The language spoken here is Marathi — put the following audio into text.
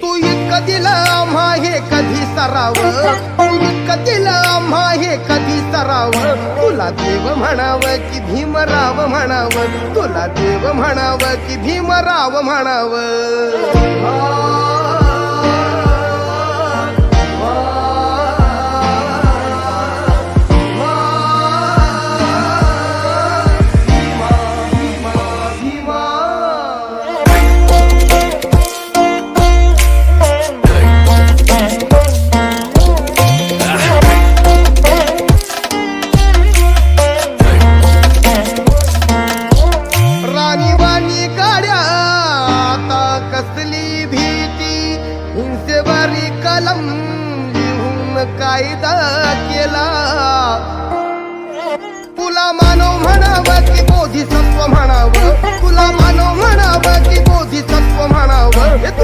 तू इतकं दिलं आम्हा हे कधी सराव, तू इतकं दिलं आम्हा हे कधी सराव. तुला देव म्हणावं की भीमराव म्हणावं, तुला देव म्हणावं की भीमराव म्हणावं. राणीवाणी गाड्या आता कसली भीती, हिंसेवारी कलम लिहून कायदा केला. तुला मानव म्हणावं की बोधिसत्व म्हणावं, तुला मानव म्हणावं की बोधिसत्व म्हणावं.